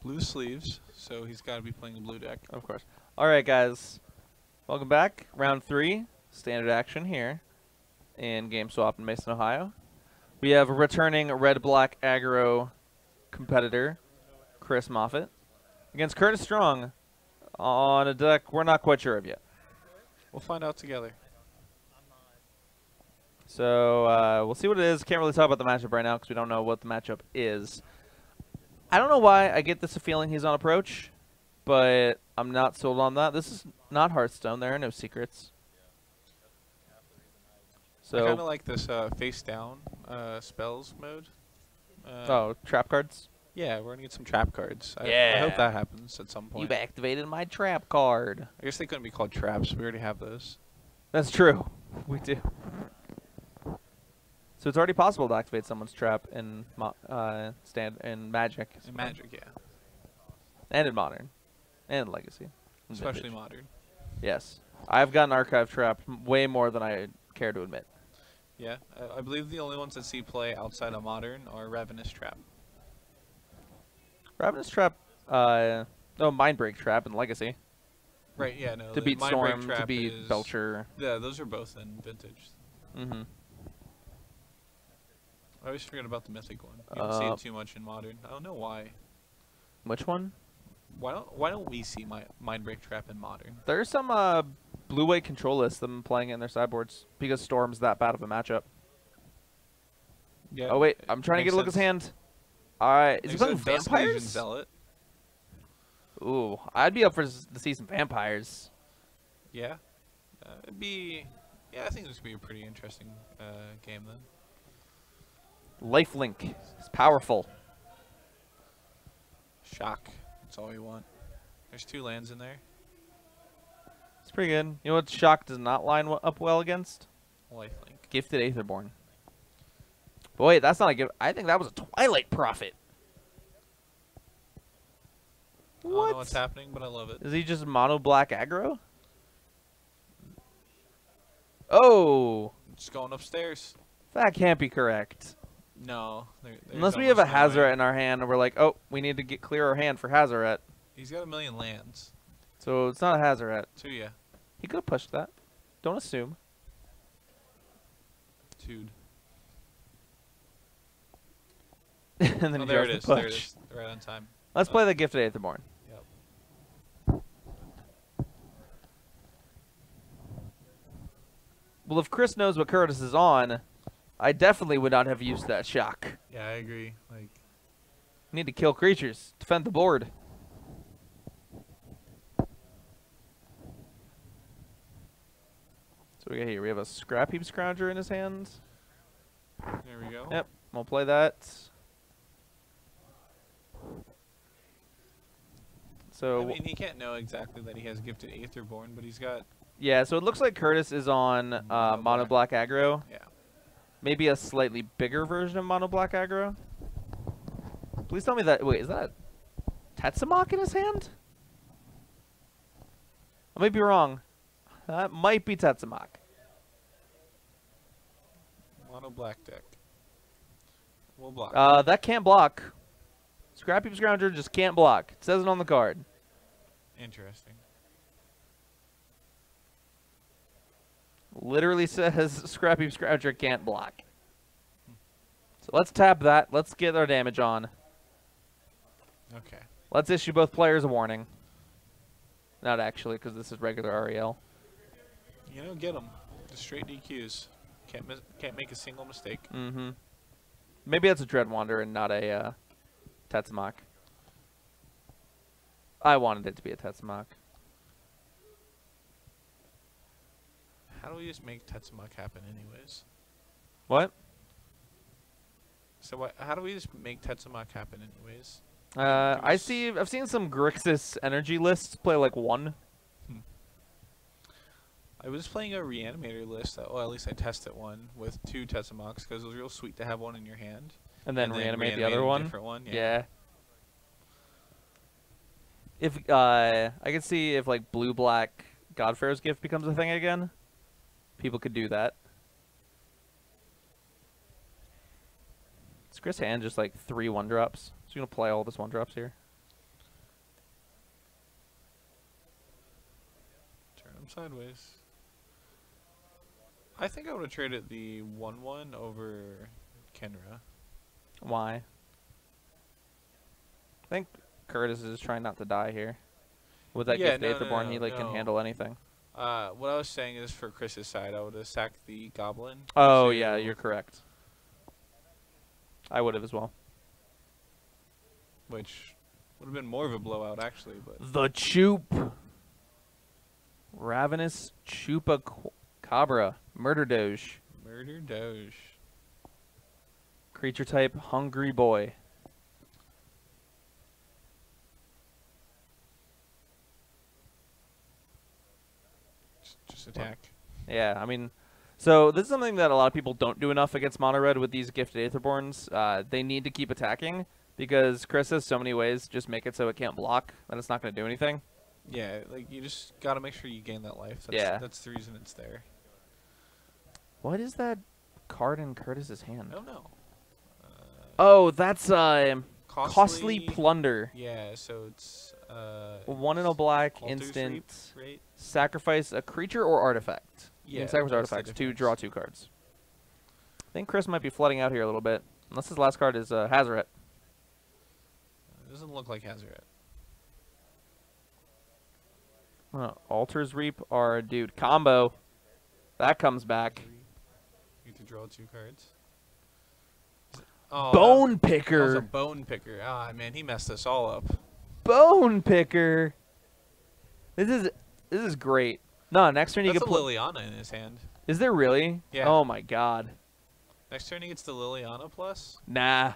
blue sleeves, so he's got to be playing the blue deck. Of course. All right, guys. Welcome back. Round 3, standard action here in GameSwap Mason, Ohio. We have a returning red-black aggro competitor, Chris Maphet, against Curtis Strong on a deck we're not quite sure of yet. We'll find out together. So we'll see what it is. Can't really talk about the matchup right now because we don't know what the matchup is. I don't know why I get this feeling he's on approach, but I'm not sold on that. This is not Hearthstone. There are no secrets. So I kind of like this face down spells mode. Oh, trap cards? Yeah, we're going to get some trap cards. I Yeah. hope that happens at some point. You've activated my trap card. I guess they couldn't be called traps. We already have those. That's true. We do. So it's already possible to activate someone's trap in Magic. In Magic, yeah. And in Modern. And in Legacy. And Especially Vintage. Modern. Yes. I've gotten Archive Trap way more than I care to admit. Yeah, I believe the only ones that see play outside of Modern are Ravenous Trap. Ravenous Trap, no, Mindbreak Trap in Legacy. Right, yeah, no. To beat Mindbreak Storm, Trap to beat is- Belcher. Yeah, those are both in Vintage. Mm-hmm. I always forget about the Mythic one. You don't see it too much in Modern. I don't know why. Which one? Why don't we see Mindbreak Trap in Modern? There's some blue-white control lists them playing it in their sideboards because Storm's that bad of a matchup. Yeah. Oh, wait. I'm trying to get a look at his hand. All right. Is he playing Dusk Legion vampires? Zealot. Ooh. I'd be up for to see some vampires. Yeah. It'd be... Yeah, I think this would be a pretty interesting game then. Lifelink. It's powerful. Shock. That's all we want. There's 2 lands in there. It's pretty good. You know what Shock does not line up well against? Lifelink. Gifted Aetherborn. But wait, that's not a gift. I think that was a Twilight Prophet. I don't know what's happening, but I love it. Is he just mono black aggro? Oh, Just going upstairs. that can't be correct. No. Unless we have a Hazoret in our hand and we're like, oh, we need to clear our hand for Hazoret. He's got 1,000,000 lands. So it's not a Hazoret. So yeah. He could have pushed that. Don't assume. Dude. And then Oh, he there it draws is. the There it push. is. Right on time. Let's play the Gifted Aetherborn. Yep. Well, if Chris knows what Curtis is on, I definitely would not have used that Shock. Yeah, I agree. Like, Need to kill creatures. Defend the board. So we got here. We have a Scrap Heap Scrounger in his hand. there we go. Yep. We'll play that. So I mean, he can't know exactly that he has Gifted Aetherborn, but he's got... yeah, so it looks like Curtis is on mono black aggro. Yeah. Maybe a slightly bigger version of mono black aggro. Please tell me that. Wait, is that Tetsamok in his hand? I might be wrong. That might be Tetsamok. Mono black deck. We'll block. That can't block. Scrap Heap Scrounger just can't block. It says it on the card. Interesting. Literally says Scrap Heap Scrounger can't block. So let's tap that. Let's get our damage on. Okay. Let's issue both players a warning. Not actually, because this is regular REL. You know, get him. Just straight DQs. Can't make a single mistake. Mm-hmm. Maybe that's a Dreadwander and not a Tetsamok. I wanted it to be a Tetsamok. How do we just make Tetsamok happen anyways? What? So how do we just make Tetsamok happen anyways? I've seen some Grixis energy lists play like 1. I was playing a Reanimator list. Well, at least I tested one with 2 Tetsamoks because it was real sweet to have one in your hand. And then reanimate the other a one? different one. Yeah. If I could see if like blue-black Godfarer's Gift becomes a thing again, people could do that. Is Chris' hand just like 3 1-drops? Is he gonna play all of his 1-drops here? I'm sideways. I think I would have traded the 1/1 over Kenra. Why? I think Curtis is trying not to die here. With that gift Aetherborn, he can handle anything. What I was saying is for Chris's side, I would have sacked the Goblin. Oh, yeah, you're correct. I would have as well. Which would have been more of a blowout, actually. But the Choop. Ravenous Chupacabra. Murder Doge. Murder Doge. Creature type, Hungry Boy. Just attack. Yeah, I mean, so this is something that a lot of people don't do enough against Mono Red with these gifted Aetherborns. They need to keep attacking because Chris has so many ways just make it so it can't block that it's not going to do anything. Yeah, like you just got to make sure you gain that life. That's the reason it's there. What is that card in Curtis's hand? I don't know. Oh, that's costly plunder. Yeah, so it's 1 in a black instant. Reap, right? Sacrifice a creature or artifact. Yeah, you can sacrifice artifacts to draw 2 cards. I think Chris might be flooding out here a little bit, unless his last card is Hazaret. It doesn't look like Hazaret. Altar's Reap or dude combo. That comes back. You get to draw 2 cards. Oh, Bone Picker. That was a Bone Picker. Ah, man, he messed us all up. Bone Picker. This is great. No, next turn you get Liliana in his hand. Is there really? Yeah. Oh my god. Next turn he gets the Liliana plus. Nah.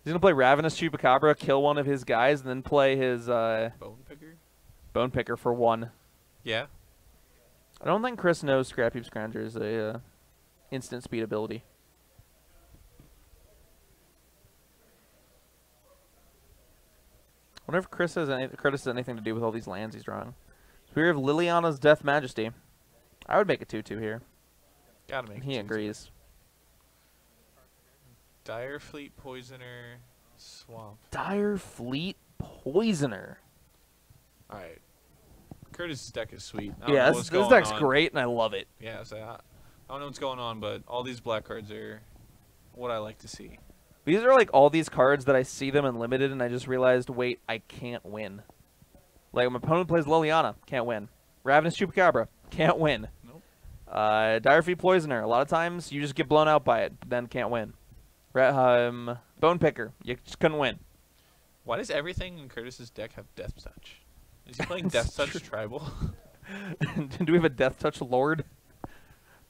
He's gonna play Ravenous Chupacabra, kill one of his guys, and then play his Bone Picker. Bone Picker for 1. Yeah. I don't think Chris knows Scrap Heap Scrounger is a instant speed ability. I wonder if Curtis has anything to do with all these lands he's drawing. Spear of Liliana's Death Majesty. I would make a 2/2 here. Gotta make. He agrees. Dire Fleet Poisoner Swamp. Dire Fleet Poisoner. All right. Curtis's deck is sweet. Yeah, this deck's great, and I love it. Yeah, so I don't know what's going on, but all these black cards are what I like to see. These are like all these cards that I see them in limited, and I just realized, wait, I can't win. Like, my opponent plays Liliana, can't win. Ravenous Chupacabra, can't win. Nope. Dire Fleet Poisoner, a lot of times you just get blown out by it, but then can't win. Bone Picker, you just couldn't win. Why does everything in Curtis's deck have Deathtouch? Is he playing Deathtouch Tribal? Do we have a Deathtouch Lord?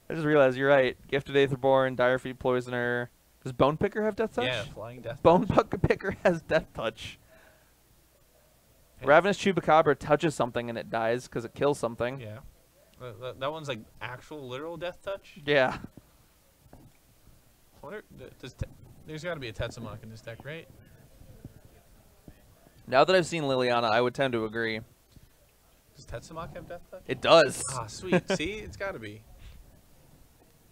I just realized you're right. Gifted Aetherborn, Dire Fleet Poisoner. Does Bone Picker have Deathtouch? Yeah, flying Deathtouch. Bone Picker has Deathtouch. Hey. Ravenous Chupacabra touches something and it dies because it kills something. Yeah. That one's like actual literal Deathtouch? Yeah. I wonder, there's got to be a Tetsamok in this deck, right? Now that I've seen Liliana, I would tend to agree. Does Tetsamok have Deathtouch? It does. Ah, sweet. See? It's got to be.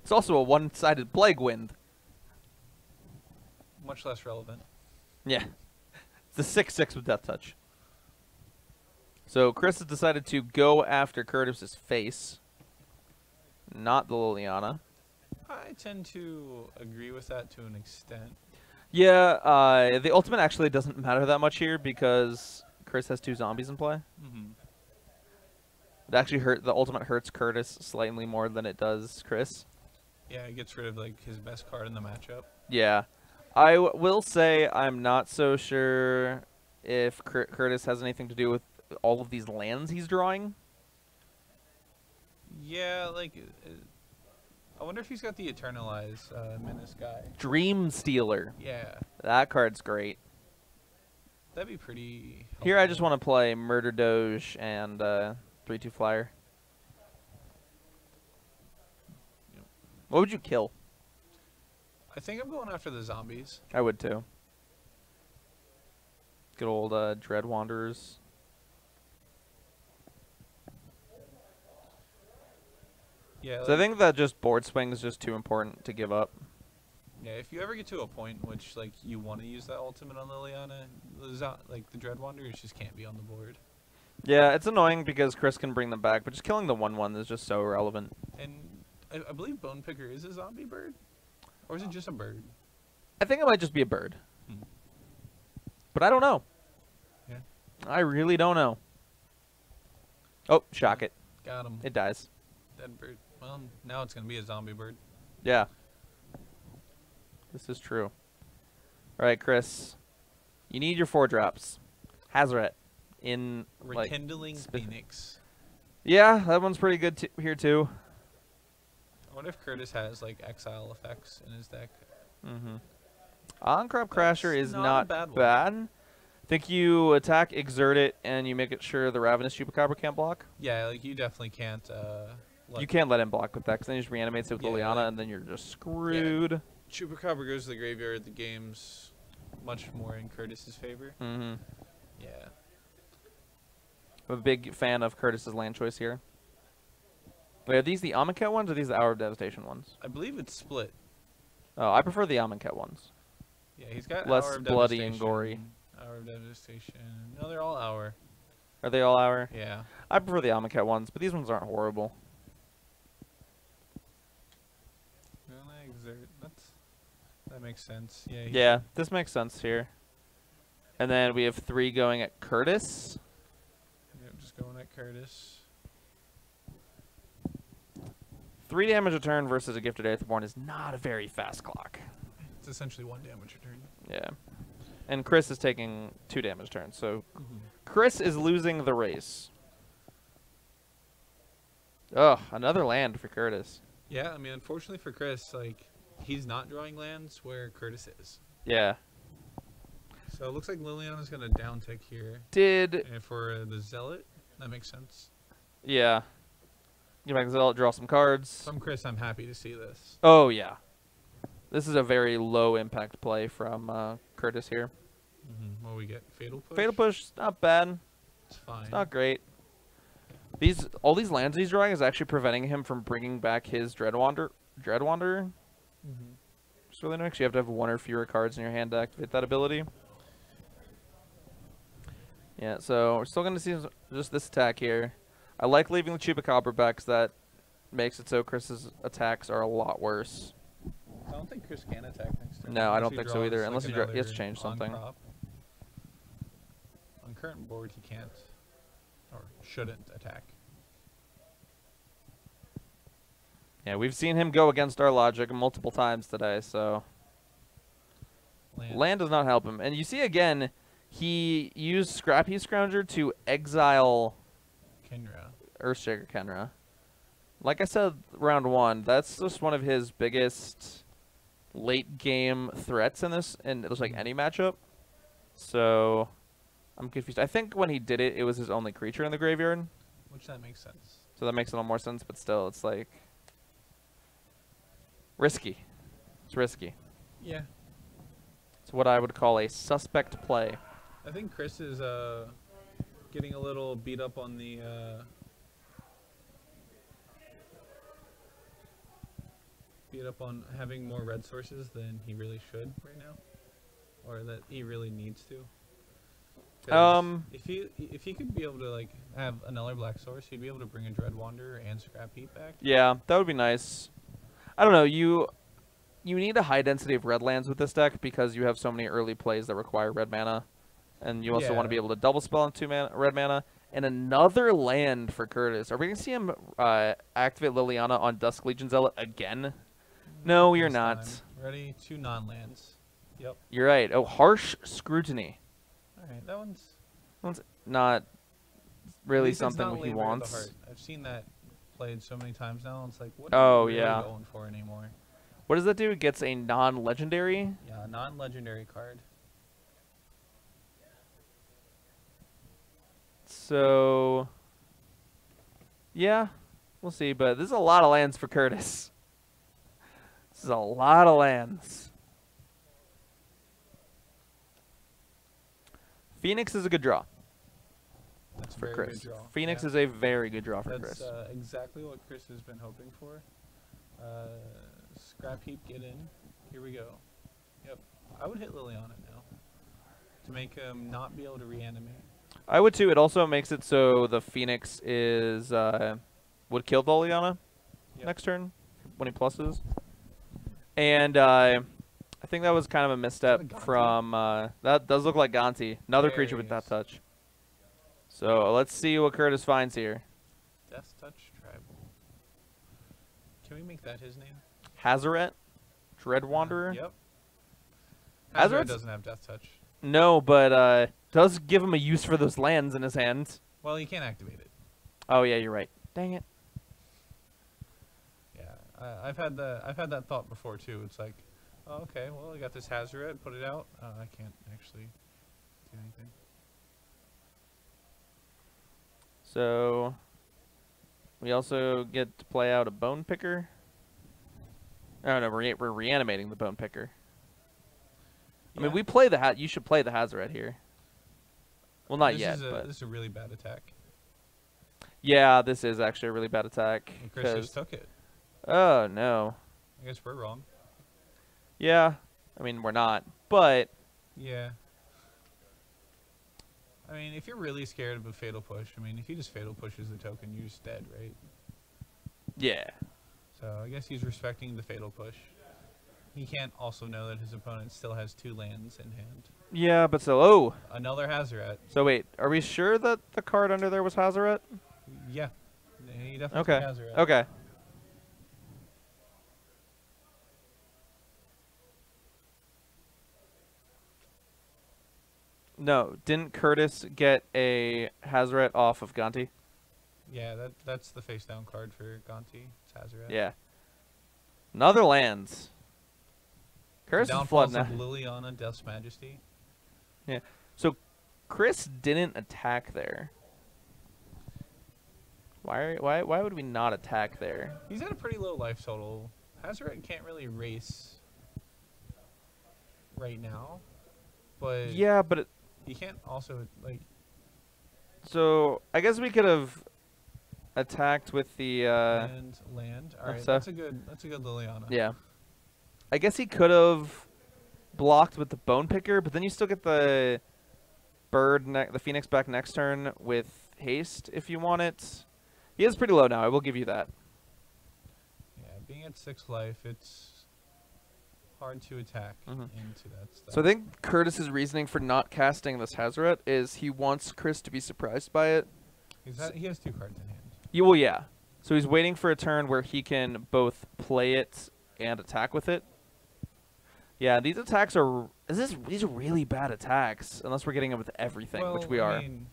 It's also a one-sided Plague Wind. Much less relevant. Yeah. It's the 6/6 with Deathtouch. So Chris has decided to go after Curtis's face, not the Liliana. I tend to agree with that to an extent. Yeah, the ultimate actually doesn't matter that much here because Chris has 2 zombies in play. Mm-hmm. It actually the ultimate hurts Curtis slightly more than it does Chris. Yeah, it gets rid of like his best card in the matchup. Yeah. I will say I'm not so sure if Curtis has anything to do with all of these lands he's drawing. Yeah, like, I wonder if he's got the Eternalize Menace guy. Dream Stealer. Yeah. That card's great. That'd be pretty helpful. Here I just want to play Murder Doge and 3/2 Flyer. Yep. What would you kill? I think I'm going after the zombies. I would too. Good old Dread Wanderers. Yeah. So I think that just board swing is just too important to give up. Yeah, if you ever get to a point in which like you want to use that ultimate on Liliana, like the Dread Wanderers just can't be on the board. Yeah, it's annoying because Chris can bring them back, but just killing the 1/1 is just so irrelevant. And I believe Bone Picker is a zombie bird, or is it just a bird? I think it might just be a bird, Hmm. but I don't know. Yeah. I really don't know. Oh, shock it. Got him. It dies. Dead bird. Well, now it's gonna be a zombie bird. Yeah. This is true. All right, Chris. You need your 4 drops. Hazoret in Rekindling Phoenix. Yeah, that one's pretty good here too. I wonder if Curtis has like exile effects in his deck. Mm-hmm. On-Crop Crasher is not a not bad one. I think you attack, exert it, and you make it sure the Ravenous Chupacabra can't block. Yeah, like you definitely can't. You can't let him block with that, because then he just reanimates it with Liliana, like, and then you're just screwed. Yeah. Chupacabra goes to the graveyard. The game's much more in Curtis's favor. Mm-hmm. Yeah. I'm a big fan of Curtis's land choice here. Wait, are these the Amonkhet ones, or are these the Hour of Devastation ones? I believe it's split. Oh, I prefer the Amonkhet ones. Yeah, he's got Less Hour of bloody and gory. Hour of Devastation. No, they're all Hour. Are they all Hour? Yeah. I prefer the Amonkhet ones, but these ones aren't horrible. Exert. That makes sense. Yeah. Yeah, this makes sense here. And then we have 3 going at Curtis. Yep, just going at Curtis. 3 damage a turn versus a Gifted Aetherborn is not a very fast clock. It's essentially 1 damage a turn. Yeah. And Chris is taking 2 damage turns, so Chris is losing the race. Oh, another land for Curtis. Yeah, I mean, unfortunately for Chris, like, he's not drawing lands where Curtis is. Yeah. So it looks like Liliana's going to downtick here. And for the Zealot, that makes sense. Yeah. Get back to Zealot, draw some cards. From Chris, I'm happy to see this. Oh, yeah. This is a very low impact play from Curtis here. What do we get? Fatal Push? Fatal Push, not bad. It's fine. It's not great. All these lands he's drawing is actually preventing him from bringing back his Dreadwanderer. It's really nice. You have to have 1 or fewer cards in your hand to activate that ability. Yeah, so we're still going to see just this attack here. I like leaving the Chupacabra back because that makes it so Chris's attacks are a lot worse. I don't think Chris can attack next turn. No, I don't think so either, unless he has to change something. On current board, he can't or shouldn't attack. Yeah, we've seen him go against our logic multiple times today, so land does not help him. And you see again, he used Scrappy Scrounger to exile Kenra. Earthshaker Kenra. Like I said, round 1, that's just one of his biggest late game threats in this, and it looks like any matchup. So I'm confused. I think when he did it, it was his only creature in the graveyard. Which that makes sense. So that makes a little more sense, but still, it's like risky. It's risky. Yeah. It's what I would call a suspect play. I think Chris is getting a little beat up on the having more red sources than he really should right now, or that he really needs to. If he could be able to like have another black source, he'd be able to bring a Dread Wanderer and Scrap Heap back. Yeah, that would be nice. I don't know, you need a high density of red lands with this deck because you have so many early plays that require red mana, and you also want to be able to double spell on 2 red mana. And another land for Curtis. Are we gonna see him activate Liliana on Dusk Legion Zealot again? No, you're not. Ready? 2 non-lands. Yep. You're right. Oh, Harsh Scrutiny. Alright, that one's not really it's something not he Labor of the wants. Heart. I've seen that played so many times now. It's like, what Oh, are we yeah. really going for anymore? What does that do? It gets a non-legendary? Yeah, non-legendary card. So, yeah, we'll see. But this is a lot of lands for Curtis. This is a lot of lands. Phoenix is a good draw That's for a very Chris. good draw. Phoenix Yeah. is a very good draw for That's Chris. exactly what Chris has been hoping for. Scrap Heap, get in. Here we go. Yep. I would hit Liliana now to make him not be able to reanimate. I would too. It also makes it so the Phoenix is would kill the Liliana next turn when he pluses. And I think that was kind of a misstep from that does look like Gonti, another creature with Deathtouch. So let's see what Curtis finds here. Deathtouch Tribal. Can we make that his name? Hazaret, Dread Wanderer. Yep. Hazaret doesn't have Deathtouch. No, but does give him a use for those lands in his hand. Well, you can't activate it. Oh yeah, you're right. Dang it. Yeah, I've had that thought before too. It's like, oh, okay, well, I got this Hazaret, put it out. I can't actually do anything. So we also get to play out a Bone Picker. Oh no, we're reanimating the Bone Picker. I mean, we play the you should play the Hazaret here. Well, not yet, but this is a really bad attack. Yeah, this is actually a really bad attack. And Chris just took it. Oh no. I guess we're wrong. Yeah, I mean we're not, but yeah. I mean, if you're really scared of a fatal push, I mean, if he just fatal pushes the token, you're just dead, right? Yeah. So I guess he's respecting the fatal push. He can't also know that his opponent still has 2 lands in hand. Yeah, but so another Hazaret. So wait, are we sure that the card under there was Hazaret? Yeah, he definitely took Hazaret. Okay. No, didn't Curtis get a Hazaret off of Gonti? Yeah, that's the face down card for Gonti. It's Hazaret. Yeah. Another lands. Curtis is flooding out. Liliana, Death's Majesty. Yeah. So Chris didn't attack there. Why would we not attack there? He's at a pretty low life total. Hazaret can't really race right now, but yeah, but he can't also like. So I guess we could have attacked with the land. All right, that's a good Liliana. Yeah. I guess he could have blocked with the Bone Picker, but then you still get the the Phoenix back next turn with haste if you want it. He is pretty low now, I will give you that. Yeah, being at 6 life, it's hard to attack into that stuff. So I think Curtis's reasoning for not casting this Hazaret is he wants Chris to be surprised by it. He has 2 cards in hand. Well, yeah. So he's waiting for a turn where he can both play it and attack with it. Yeah, these attacks are these are really bad attacks unless we're getting it with everything, which we are. I mean,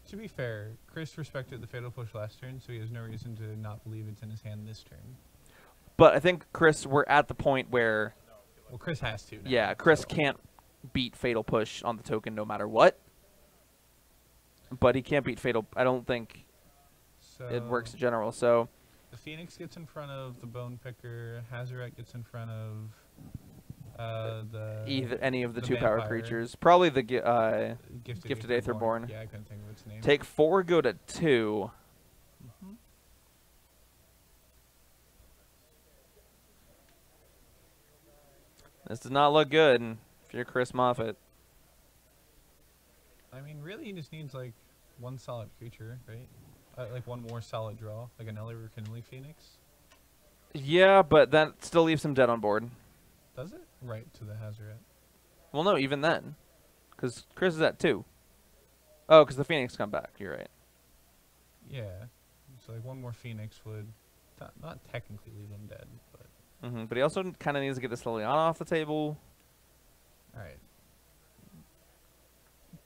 to be fair, Chris respected the fatal push last turn, so he has no reason to not believe it's in his hand this turn. But I think Chris, we're at the point where Chris has to now. Yeah, Chris can't beat fatal push on the token no matter what. But he can't beat fatal. I don't think it works in general. So the Phoenix gets in front of the Bone Picker. Hazaret gets in front of any of the 2 vampire. power creatures. Probably the Gifted Aetherborn. Yeah, I couldn't think of its name. Take 4, go to 2. This does not look good if you're Chris Maphet. I mean, really, he just needs like 1 solid creature, right? Like 1 more solid draw, like another Rekinley Phoenix. Yeah, but that still leaves him dead on board. Does it? Right to the Hazaret. Well, no, even then. Because Chris is at 2. Oh, because the Phoenix come back. You're right. Yeah. So like 1 more Phoenix would not technically leave him dead, but... But he also kind of needs to get this Liliana off the table. Alright.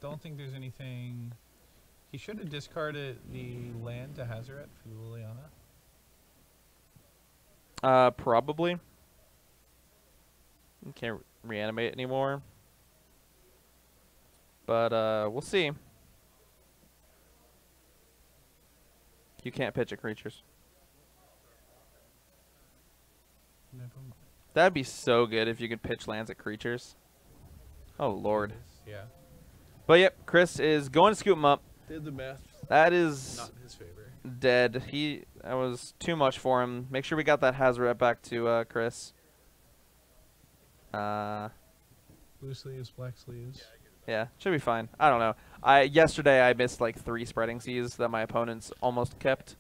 Don't think there's anything... He should have discarded the land to Hazaret for the Liliana. Probably. Can't reanimate anymore. But we'll see. You can't pitch at creatures. Never mind. That'd be so good if you could pitch lands at creatures. Oh lord. Yeah. But yep, Chris is going to scoop him up. Did the math. That is not in his favor. Dead. That was too much for him. Make sure we got that Hazaret back to Chris. Blue sleeves, black sleeves. Yeah, should be fine. I don't know. Yesterday I missed like 3 spreading seas that my opponents almost kept.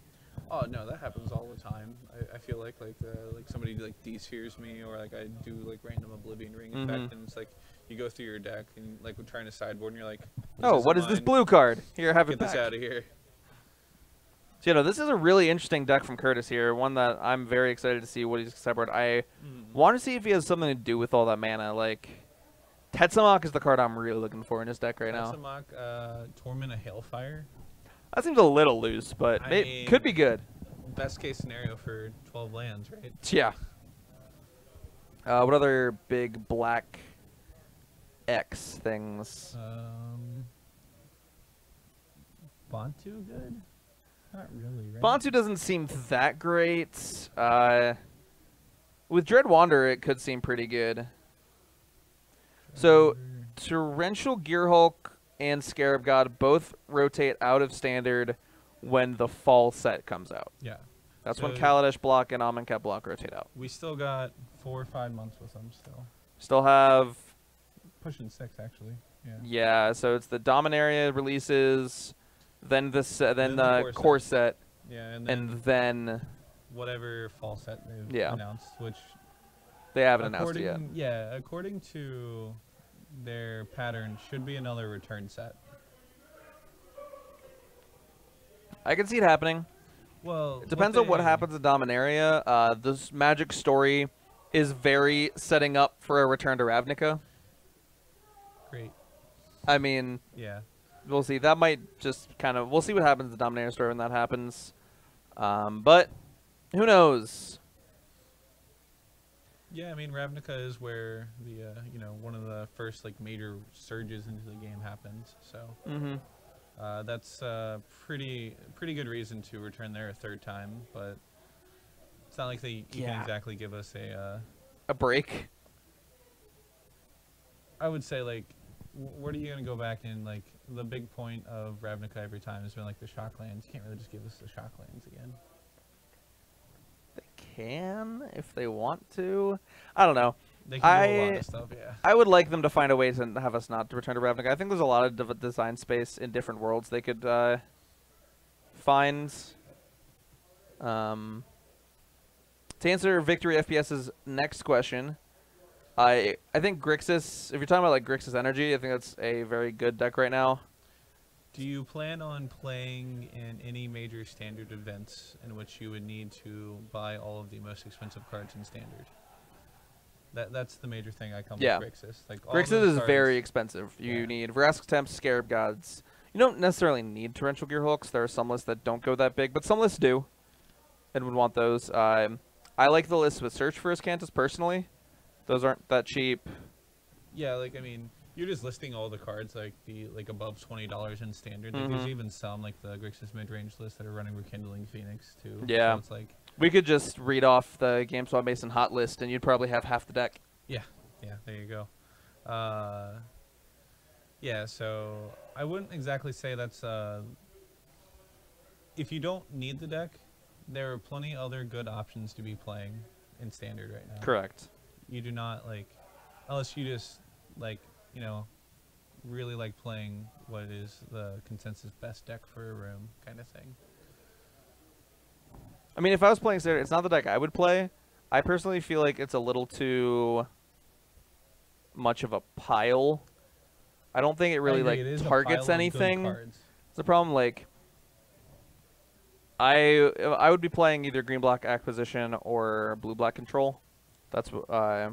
Oh no, that happens all the time. I feel like somebody like despheres me, or like I do like random Oblivion Ring effect, and it's like you go through your deck and like we're trying to sideboard, and you're like, oh, what is this blue card? Here, have it back. Get this out of here. So, you know, this is a really interesting deck from Curtis here. One that I'm very excited to see what he's sideboard. I want to see if he has something to do with all that mana. Like, Tetsamok is the card I'm really looking for in his deck right now. Tetsamok, Torment of Hailfire. That seems a little loose, but it could be good. Best case scenario for 12 lands, right? Yeah. What other big black X things? Bantu good? Not really, right? Bantu doesn't seem that great. With Dread Wanderer, it could seem pretty good. So, Torrential Gearhulk and Scarab God both rotate out of Standard when the fall set comes out. Yeah. That's when Kaladesh block and Amonkhet block rotate out. We still got 4 or 5 months with them still. Still have... Pushing 6, actually. Yeah. Yeah, so it's the Dominaria releases... Then the core set. Yeah, and then whatever fall set they've announced, which they haven't announced it yet. Yeah, according to their pattern, should be another return set. I can see it happening. Well, it depends on what happens in Dominaria. This Magic story is very setting up for a return to Ravnica. Great. I mean, yeah. We'll see. That might just kind of... We'll see what happens in the Dominaria story when that happens. But who knows? Yeah, I mean, Ravnica is where the one of the first like major surges into the game happened. So that's pretty good reason to return there a 3rd time. But it's not like you can exactly give us a break. I would say like, what are you gonna go back in? Like the big point of Ravnica every time has been like the Shocklands. You can't really just give us the Shocklands again. They can if they want to. I don't know. They can do a lot of stuff, yeah. I would like them to find a way to have us not to return to Ravnica. I think there's a lot of design space in different worlds they could find. To answer Victory FPS's next question, I think Grixis, if you're talking about like Grixis Energy, I think that's a very good deck right now. Do you plan on playing in any major Standard events in which you would need to buy all of the most expensive cards in Standard? That's the major thing I come with Grixis. Like Grixis is very expensive. You need Vrask Temps, Scarab Gods. You don't necessarily need Torrential Gearhulks. There are some lists that don't go that big, but some lists do and would want those. I like the list with Search for Ascantus personally. Those aren't that cheap. Yeah, like I mean, you're just listing all the cards like above $20 in Standard. Like, there's even some like the Grixis mid-range list that are running Rekindling Phoenix too. Yeah, so it's like we could just read off the GameSwap Mason hot list, and you'd probably have half the deck. Yeah, there you go. Yeah, so I wouldn't exactly say that's if you don't need the deck, there are plenty other good options to be playing in Standard right now. Correct. You do not like, unless you just like, really like playing what is the consensus best deck for a room kind of thing. I mean, if I was playing Standard, it's not the deck I would play. I personally feel like it's a little too much of a pile. I don't think it really like targets anything. It's the problem. Like, I would be playing either green black acquisition or blue black control. That's what I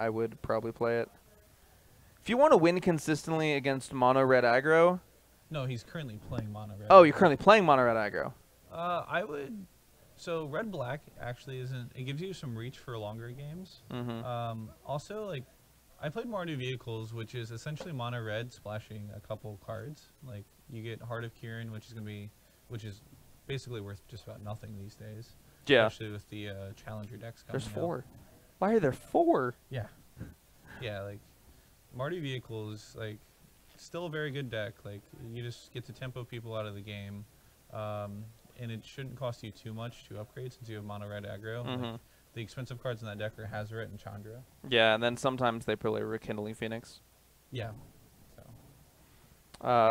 would probably play it. If you want to win consistently against mono red aggro. No, he's currently playing mono red. Oh, you're currently playing mono red aggro. I would. So red black actually isn't. It gives you some reach for longer games. Also, like, I played Mardu Vehicles, which is essentially mono red splashing a couple cards. Like, you get Heart of Kieran, which is basically worth just about nothing these days. Yeah. Especially with the challenger decks coming There's 4. out. Why are there 4? Yeah. Yeah, like Mardu Vehicles, like, still a very good deck. Like, you just get to tempo people out of the game. And it shouldn't cost you too much to upgrade since you have mono red aggro. Like, the expensive cards in that deck are Hazoret and Chandra. Yeah, and then sometimes they play Rekindling Phoenix. Yeah. So.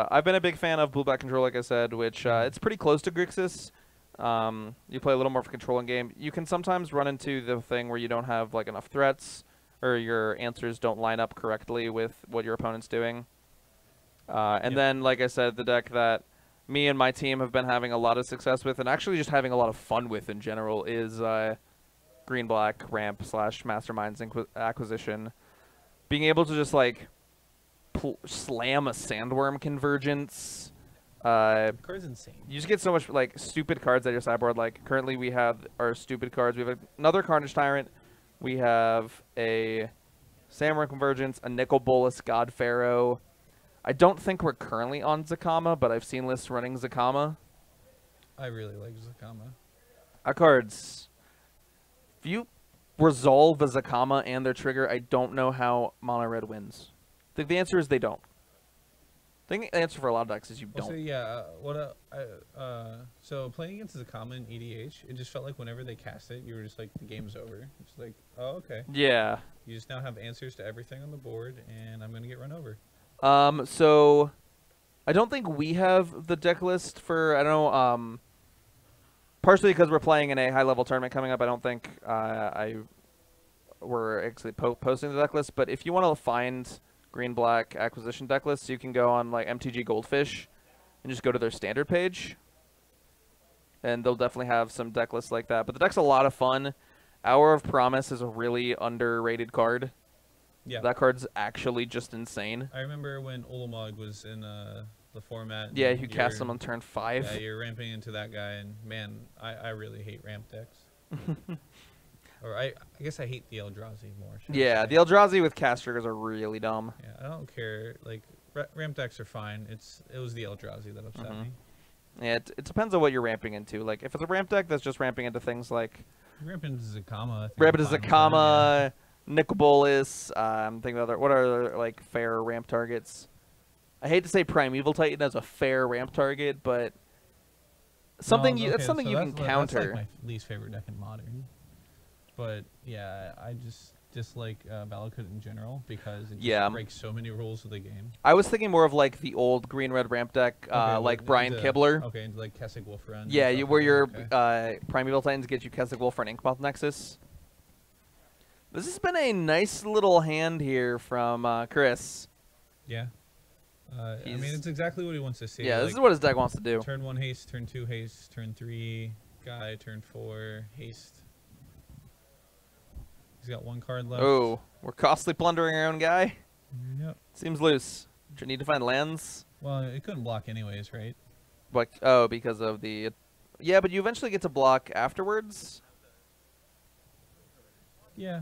I've been a big fan of blue-black control, like I said, which it's pretty close to Grixis. You play a little more of a controlling game. You can sometimes run into the thing where you don't have like enough threats, or your answers don't line up correctly with what your opponent's doing. And then, like I said, the deck that me and my team have been having a lot of success with, and actually just having a lot of fun with in general, is green-black ramp / masterminds acquisition. Being able to just like slam a sandworm convergence. The card's insane. You just get so much like stupid cards at your sideboard. Like currently we have our stupid cards. We have another Carnage Tyrant. We have a Sandworm Convergence, a Nicol Bolas God Pharaoh. I don't think we're currently on Zakama, but I've seen lists running Zakama. I really like Zakama. Our cards. If you resolve a Zakama and their trigger, I don't know how Mono Red wins. I think the answer is they don't. I think the answer for a lot of decks is you don't. So yeah, so playing against Zakama in EDH, it just felt like whenever they cast it, you were just like, the game's over. It's like, oh, okay. Yeah. You just now have answers to everything on the board, and I'm gonna get run over. So I don't think we have the deck list for, I don't know, partially because we're playing in a high-level tournament coming up. I don't think we're actually posting the deck list, but if you want to find green-black acquisition deck lists, you can go on like MTG Goldfish and just go to their standard page, and they'll definitely have some deck lists like that. But the deck's a lot of fun. Hour of Promise is a really underrated card. Yeah. That card's actually just insane. I remember when Olamog was in the format. Yeah, you cast them on turn 5. Yeah, you're ramping into that guy, and man, I really hate ramp decks. Or I guess I hate the Eldrazi more. Yeah, the Eldrazi with cast triggers are really dumb. Yeah, I don't care. Like, ramp decks are fine. It was the Eldrazi that upset me. Yeah, it depends on what you're ramping into. Like, if it's a ramp deck that's just ramping into things like... Ramping into Zakama. Ramping into Zakama, Nicol Bolas, I'm thinking of what are like fair ramp targets? I hate to say Primeval Titan as a fair ramp target, but something that's something you can counter. That's like my least favorite deck in Modern. But yeah, I just dislike Valakut in general because it just breaks so many rules of the game. I was thinking more of like the old green-red ramp deck, like Brian Kibler. Okay, into like Kessig Wolfrun. Yeah, where your Primeval Titans get you Kessig Wolfrun Inkmoth Nexus. This has been a nice little hand here from Chris. Yeah. I mean, it's exactly what he wants to see. Yeah, like, this is what his deck wants to do. Turn 1 haste, turn 2 haste, turn 3 guy, turn 4 haste. He's got 1 card left. Oh, we're costly plundering our own guy? Yep. Seems loose. Do you need to find lands? Well, it couldn't block anyways, right? But, oh, because of the... Yeah, but you eventually get to block afterwards? Yeah.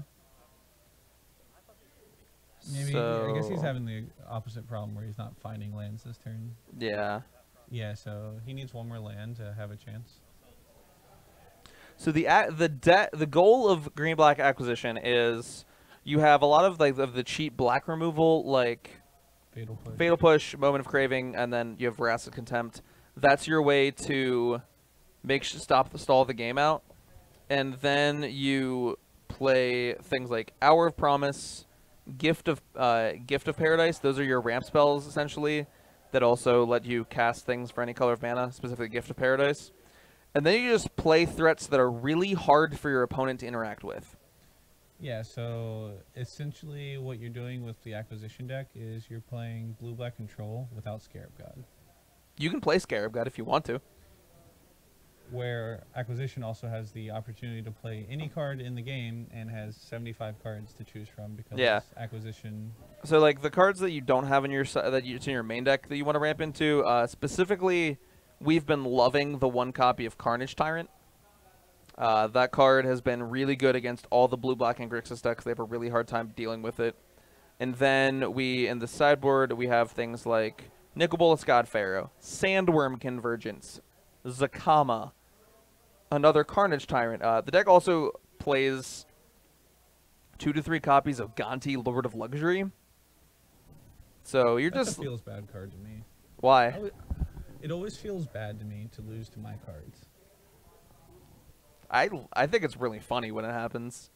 Maybe I guess he's having the opposite problem where he's not finding lands this turn. Yeah. Yeah, so he needs 1 more land to have a chance. So the goal of green-black acquisition is you have a lot of like the cheap black removal, like Fatal Push, Moment of Craving, and then you have Wrath of Contempt. That's your way to stall the game out, and then you play things like Hour of Promise, Gift of Paradise. Those are your ramp spells essentially that also let you cast things for any color of mana, specifically Gift of Paradise. And then you just play threats that are really hard for your opponent to interact with. Yeah, so essentially what you're doing with the acquisition deck is you're playing blue-black control without Scarab God. You can play Scarab God if you want to. Where acquisition also has the opportunity to play any card in the game and has 75 cards to choose from because it's acquisition. So like the cards that you don't have in your it's in your main deck that you want to ramp into, specifically, we've been loving the 1 copy of Carnage Tyrant. That card has been really good against all the blue, black, and Grixis decks. They have a really hard time dealing with it. And then in the sideboard, we have things like Nicol Bolas God Pharaoh, Sandworm Convergence, Zakama, another Carnage Tyrant. The deck also plays 2 to 3 copies of Gonti, Lord of Luxury. So you're That's a feels bad card to me. Why? It always feels bad to me to lose to my cards. I think it's really funny when it happens.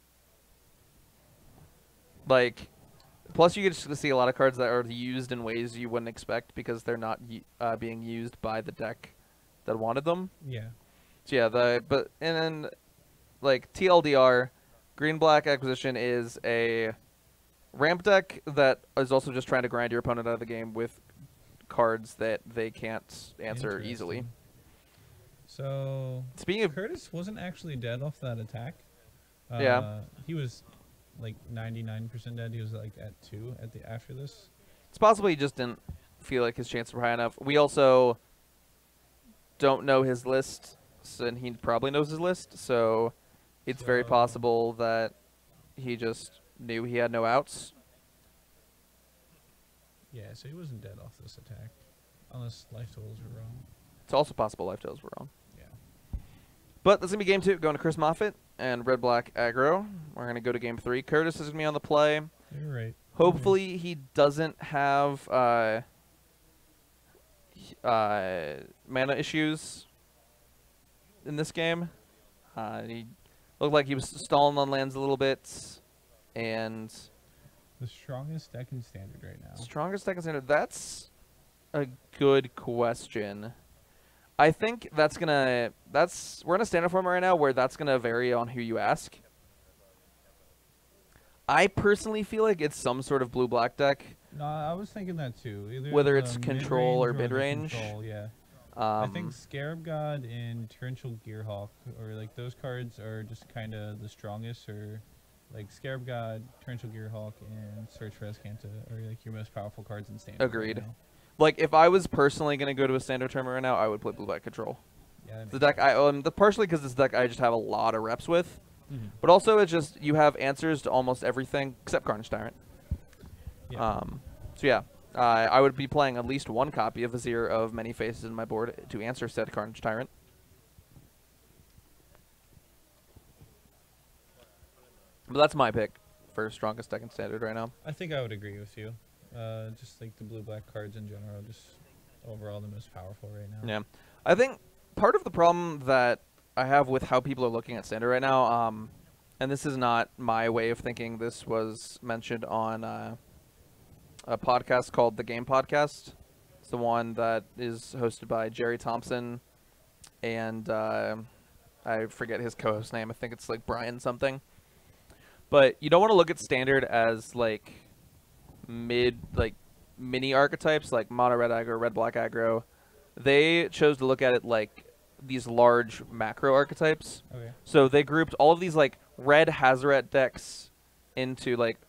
Like, Plus, you get to see a lot of cards that are used in ways you wouldn't expect because they're not being used by the deck that wanted them. Yeah. So yeah, and then like TLDR, green black acquisition is a ramp deck that is also just trying to grind your opponent out of the game with cards that they can't answer easily. So speaking of Curtis wasn't actually dead off that attack. Yeah. He was like 99% dead. He was like at 2 after this. It's possible he just didn't feel like his chances were high enough. We also don't know his list, and he probably knows his list, so it's very possible that he just knew he had no outs. Yeah, so he wasn't dead off this attack, unless life totals were wrong. It's also possible life totals were wrong. Yeah. But that's going to be game 2, going to Chris Maphet and red-black aggro. We're going to go to game 3. Curtis is going to be on the play. You're right. Hopefully he doesn't have mana issues in this game. He looked like he was stalling on lands a little bit, and the strongest deck in standard right now. Strongest deck in standard. That's a good question. I think we're in a standard format right now where that's gonna vary on who you ask. I personally feel like it's some sort of blue-black deck. No, I was thinking that too. Either whether it's control or mid-range. Yeah. I think Scarab God and Torrential Gearhawk, or like those cards are just kind of the strongest, or like Scarab God, Torrential Gearhawk, and Search for Escanta are like your most powerful cards in standard. Agreed. Right now. Like if I was personally gonna go to a standard tournament right now, I would play blue-black control. Yeah. The deck partially because this deck I just have a lot of reps with. Mm-hmm. But also, it's just you have answers to almost everything except Carnage Tyrant. Yeah. So yeah, I would be playing at least one copy of Vizier of Many Faces in my board to answer said Carnage Tyrant. But that's my pick for strongest deck in standard right now. I think I would agree with you. Just like the blue-black cards in general, just overall the most powerful right now. Yeah, I think part of the problem that I have with how people are looking at standard right now, and this is not my way of thinking. This was mentioned on a podcast called The Game Podcast. It's the one that is hosted by Jerry Thompson, and I forget his co-host name. I think it's like Brian something. But you don't want to look at standard as like mini archetypes like mono red aggro, red black aggro. They chose to look at it like these large macro archetypes. Okay. So they grouped all of these like red Hazoret decks into like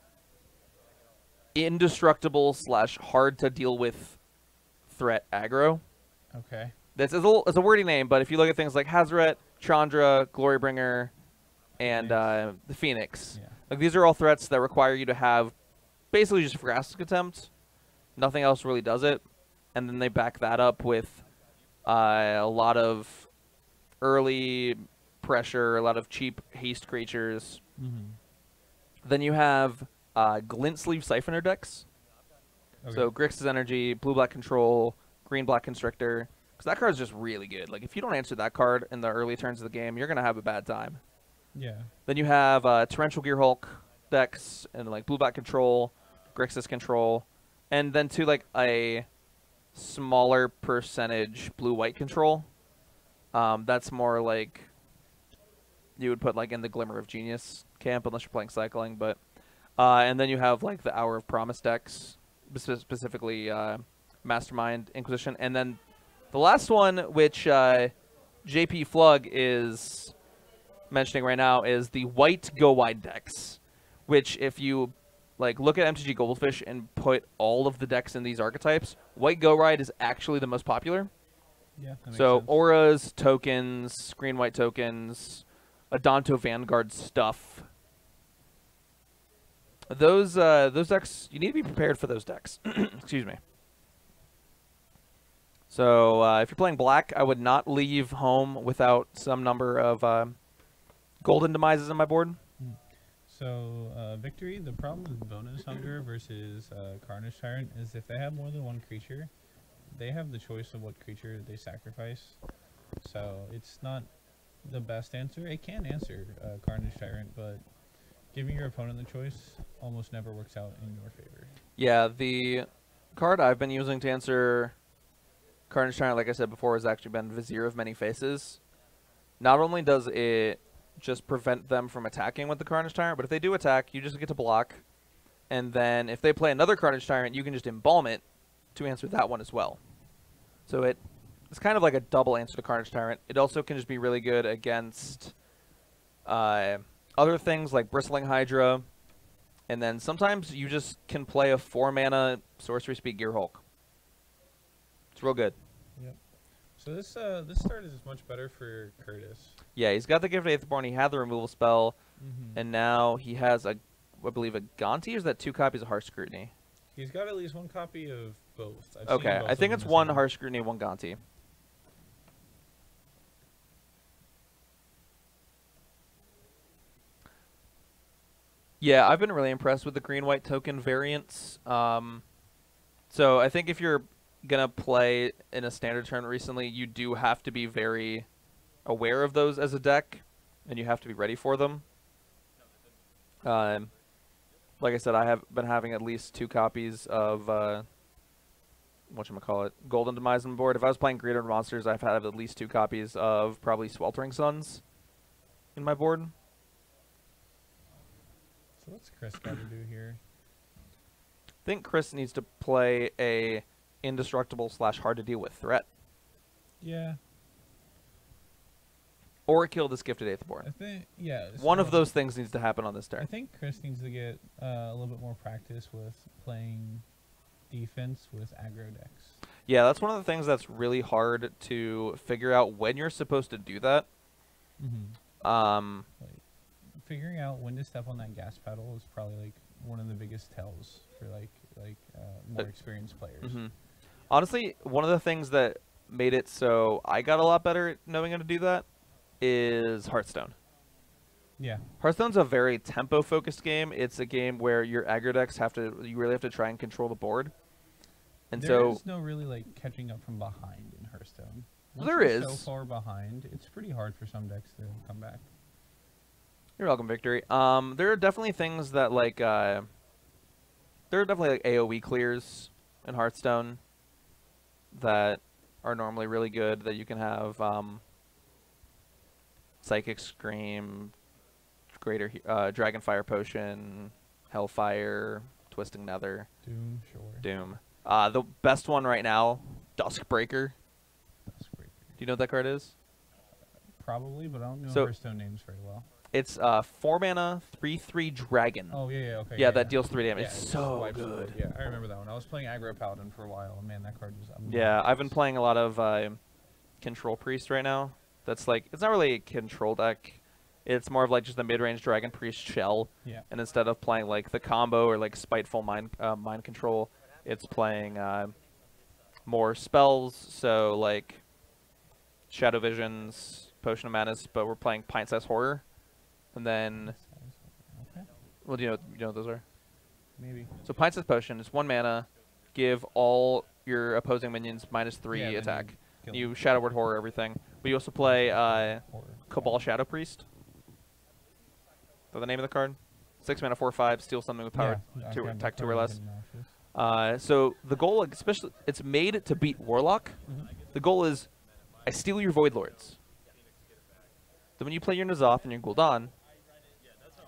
indestructible / hard to deal with threat aggro. Okay. It's a wordy name, but if you look at things like Hazoret, Chandra, Glorybringer, and the Phoenix, like these are all threats that require you to have basically just a Grasp Attempt. Nothing else really does it, and then they back that up with a lot of early pressure, a lot of cheap haste creatures. Mm-hmm. Then you have Glint Sleeve Siphoner decks. Okay. So Grixis Energy, blue-black control, green-black constrictor. Because that card is just really good. Like if you don't answer that card in the early turns of the game, you're gonna have a bad time. Yeah. Then you have Torrential Gearhulk decks and like blue-black control, Grixis control, and then to like a smaller percentage blue-white control. That's more like you would put like in the Glimmer of Genius camp unless you're playing cycling, but and then you have like the Hour of Promise decks, specifically Mastermind Inquisition, and then the last one, which JP Flug is mentioning right now, is the white Go Wide decks, which if you like look at MTG Goldfish and put all of the decks in these archetypes, white Go Wide is actually the most popular. Yeah. That makes So sense. auras, tokens, green-white tokens, Adonto Vanguard stuff. Those decks, you need to be prepared for those decks. Excuse me. So if you're playing black, I would not leave home without some number of golden demises on my board. So, Victory, the problem with Bonus Hunger versus Carnage Tyrant is if they have more than one creature, they have the choice of what creature they sacrifice. So, it's not the best answer. It can answer Carnage Tyrant, but giving your opponent the choice almost never works out in your favor. Yeah, the card I've been using to answer Carnage Tyrant, like I said before, has actually been Vizier of Many Faces. Not only does it just prevent them from attacking with the Carnage Tyrant, but if they do attack, you just get to block. And then if they play another Carnage Tyrant, you can just embalm it to answer that one as well. So it's kind of like a double answer to Carnage Tyrant. It also can just be really good against other things like Bristling Hydra. And then sometimes you just can play a 4-mana Sorcery Speed Gear Hulk. It's real good. Yep. So this start is much better for Curtis. Yeah, he's got the Gift of Aetherborn. He had the removal spell, and now he has I believe a Gonti, or is that 2 copies of Harsh Scrutiny? He's got at least 1 copy of both. Okay, I think it's 1 Harsh Scrutiny, 1 Gonti. Yeah, I've been really impressed with the green-white token variants. So I think if you're going to play in a standard tournament recently, you do have to be very aware of those as a deck, and you have to be ready for them. Like I said, I have been having at least 2 copies of, whatchamacallit, Golden Demise on board. If I was playing Greater Monsters, I've had at least 2 copies of probably Sweltering Suns in my board. So what's Chris got to do here? I think Chris needs to play a indestructible / hard to deal with threat. Yeah. Or kill this Gifted Aetherborn. I think, yeah. One of those things needs to happen on this turn. I think Chris needs to get a little bit more practice with playing defense with aggro decks. Yeah, that's one of the things that's really hard to figure out when you're supposed to do that. Like, figuring out when to step on that gas pedal is probably like one of the biggest tells for more experienced players. Honestly, one of the things that made it so I got a lot better at knowing how to do that is Hearthstone. Yeah. Hearthstone's a very tempo-focused game. It's a game where your aggro decks you really have to try and control the board. And there's no really like catching up from behind in Hearthstone. Once there you're is. so far behind, it's pretty hard for some decks to come back. You're welcome, Victory. There are definitely things that there are definitely like AoE clears in Hearthstone that are normally really good, that you can have Psychic Scream, Greater Dragonfire Potion, Hellfire, Twisting Nether. Doom, sure. Doom. The best one right now, Duskbreaker. Duskbreaker. Do you know what that card is? Probably, but I don't know Hearthstone names very well. It's 4-mana, 3/3 dragon. Oh, yeah, okay. Yeah, that deals 3 damage. Yeah, it's so good. Yeah, I remember that one. I was playing Aggro Paladin for a while, and man, that card was amazing. Yeah, I've been playing a lot of Control Priest right now. That's like, it's not really a control deck. It's more of like just the mid-range Dragon Priest shell. Yeah. And instead of playing like the combo or like Spiteful Mind Control, it's playing more spells. So like Shadow Visions, Potion of Madness, but we're playing Pint-Sized Horror. And then, okay. Well, do you know what those are? Maybe. So Pint-Sized Potion is 1 mana, give all your opposing minions -3 attack. You Shadow Word Horror everything. But you also play Cabal Shadow Priest. Is that the name of the card? 6 mana, 4/5, steal something with power, attack 2 or less. So the goal, especially, it's made to beat Warlock. The goal is, I steal your Void Lords. Then when you play your N'Zoth and your Gul'dan,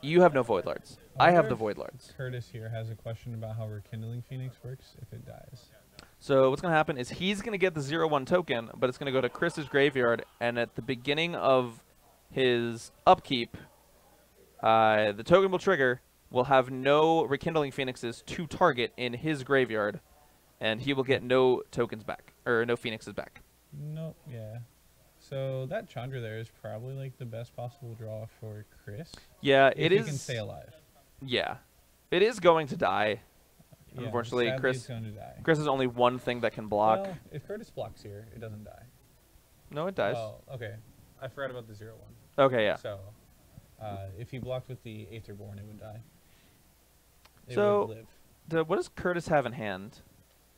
you have no Void Lords. I have the Void Lords. Curtis here has a question about how Rekindling Phoenix works if it dies. So what's going to happen is he's going to get the 0/1 token, but it's going to go to Chris's graveyard, and at the beginning of his upkeep, the token will trigger, will have no Rekindling Phoenixes to target in his graveyard, and he will get no tokens back, or no Phoenixes back. Nope, yeah. So that Chandra there is probably like the best possible draw for Chris. Yeah, if it is. He can stay alive. Yeah, it is going to die. Yeah, unfortunately, it's going to die. Chris has only one thing that can block. Well, if Curtis blocks here, it doesn't die. No, it dies. Oh, okay. I forgot about the 0/1. Okay, yeah. So, if he blocked with the Aetherborn, it would die. It so, would live. What does Curtis have in hand?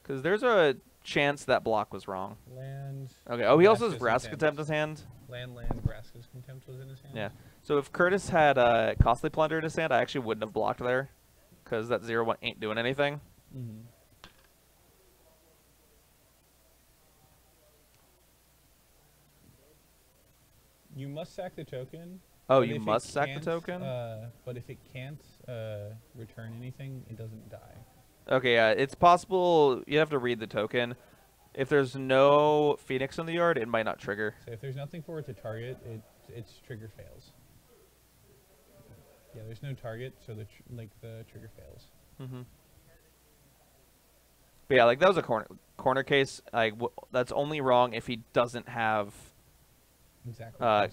Because there's a chance that block was wrong. Land. Okay. Oh, he also has Vraska's Vraska's Contempt in his hand. Land, Vraska's Contempt was in his hand. Yeah. So if Curtis had Costly Plunder in his hand, I actually wouldn't have blocked there, because that 0/1 ain't doing anything. Mm-hmm. You must sack the token. Oh, you must sack the token? But if it can't return anything, it doesn't die. Okay, yeah, it's possible you have to read the token. If there's no Phoenix in the yard, it might not trigger. So if there's nothing for it to target, its trigger fails. Yeah, there's no target, so the trigger fails. Mm-hmm. But yeah, like that was a corner case. Like that's only wrong if he doesn't have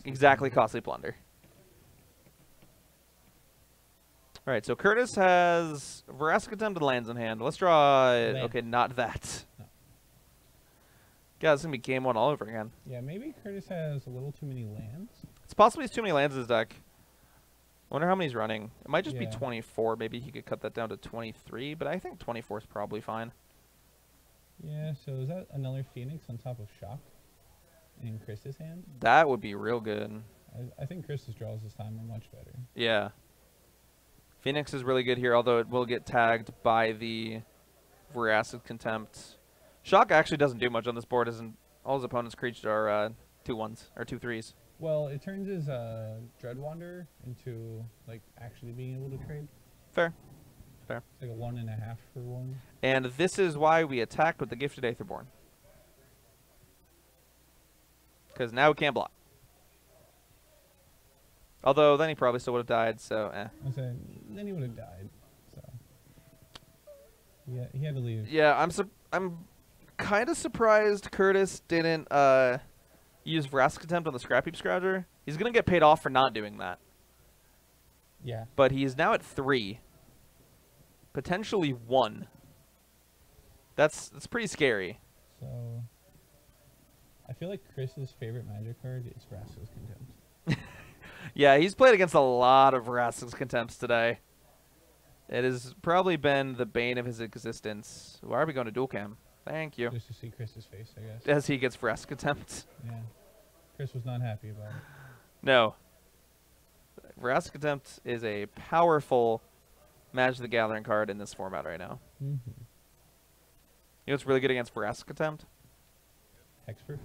exactly costly plunder. All right, so Curtis has Veracity Attempt and lands in hand. Let's draw. Okay, not that. No. Yeah, it's gonna be game one all over again. Yeah, maybe Curtis has a little too many lands. It's possibly too many lands in his deck. I wonder how many he's running. It might just be 24. Maybe he could cut that down to 23, but I think 24 is probably fine. Yeah, so is that another Phoenix on top of Shock in Chris's hand? That would be real good. I think Chris's draws this time are much better. Yeah. Phoenix is really good here, although it will get tagged by the Veracity Contempt. Shock actually doesn't do much on this board, isn't all his opponents' creatures are 2/1s or 2/3s. Well, it turns his Dreadwander into like actually being able to trade. Fair. Fair. It's like a 1.5 for 1. And this is why we attacked with the Gifted Aetherborn. Because now we can't block. Although then he probably still would have died, so eh. I said, then he would have died. So yeah, he had to leave. Yeah, I'm kind of surprised Curtis didn't use Veracity Contempt on the Scrap Heap Scrounger. He's gonna get paid off for not doing that. Yeah. But he's now at 3. Potentially 1. That's pretty scary. So I feel like Chris's favorite Magic card is Vraska's Contempt. Yeah, he's played against a lot of Vraska's Contempts today. It has probably been the bane of his existence. Why are we going to dual cam? Thank you. Just to see Chris's face, I guess. As he gets Vraska's Contempt. Yeah. Chris was not happy about it. No. Vraska's Contempt is a powerful Magic the Gathering card in this format right now. Mm-hmm. You know what's really good against Vraska's Contempt? Hexproof?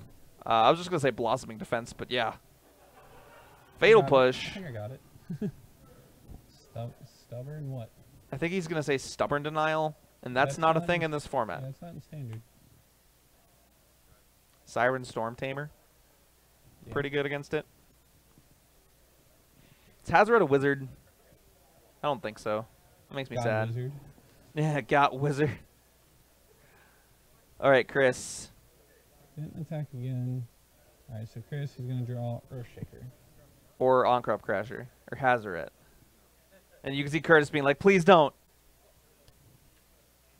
I was just going to say Blossoming Defense, but yeah. Fatal Push. I think I got it. Stubborn what? I think he's going to say Stubborn Denial, and that's not a thing in this format. Yeah, that's not in Standard. Siren Storm Tamer. Yeah. Pretty good against it. Is Hazoret a wizard? I don't think so. That makes me sad. Wizard. Yeah, got wizard. All right, Chris. Didn't attack again. All right, so Chris is going to draw Earthshaker. Or Onkrop Crasher. Or Hazoret. And you can see Curtis being like, please don't.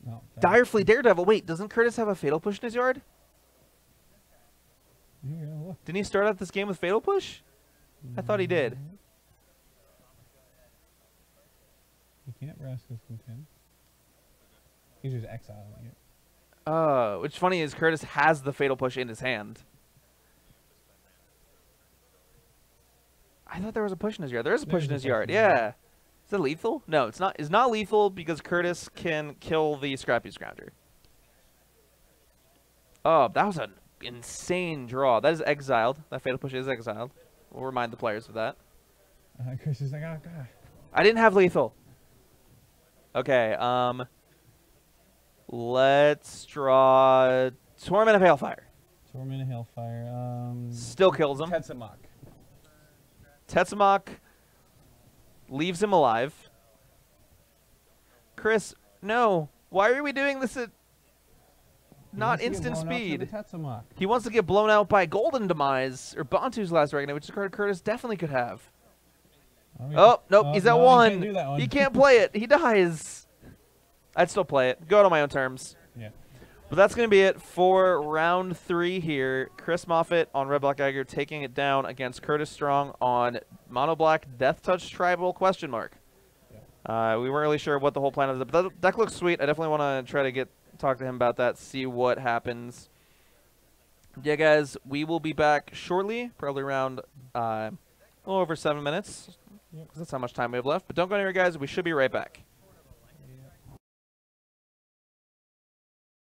No, Direfleet Daredevil. Wait, doesn't Curtis have a Fatal Push in his yard? Here, look. Didn't he start out this game with Fatal Push? I thought he did. You can't Vraska's Contempt. He's just exiling it. Which funny is Curtis has the Fatal Push in his hand. I thought there was a push in his yard. There is a push in his yard. Yeah. Is it lethal? No, it's not. It's not lethal because Curtis can kill the Scrap Heap Scrounger. Oh, that was an insane draw. That is exiled. That Fatal Push is exiled. We'll remind the players of that. Chris is like, oh, God. I didn't have lethal. Okay, let's draw Torment of Hailfire. Torment of Hailfire. Still kills him. Tetsamok. Tetsamok leaves him alive. Chris, no. Why are we doing this at not instant speed? He wants to get blown out by Golden Demise or Bantu's Last Reckoning, which is a card Curtis definitely could have. Oh, nope, he's at 1. He can't play it. He dies. I'd still play it. Go out on my own terms. Yeah. But that's going to be it for round 3 here. Chris Maphet on Red Black Aggro taking it down against Curtis Strong on Mono Black Deathtouch Tribal ? Yeah. We weren't really sure what the whole plan was, but that deck looks sweet. I definitely want to try to talk to him about that, see what happens. Yeah, guys, we will be back shortly, probably around a little over 7 minutes. Yep. That's how much time we have left. But don't go anywhere, guys. We should be right back.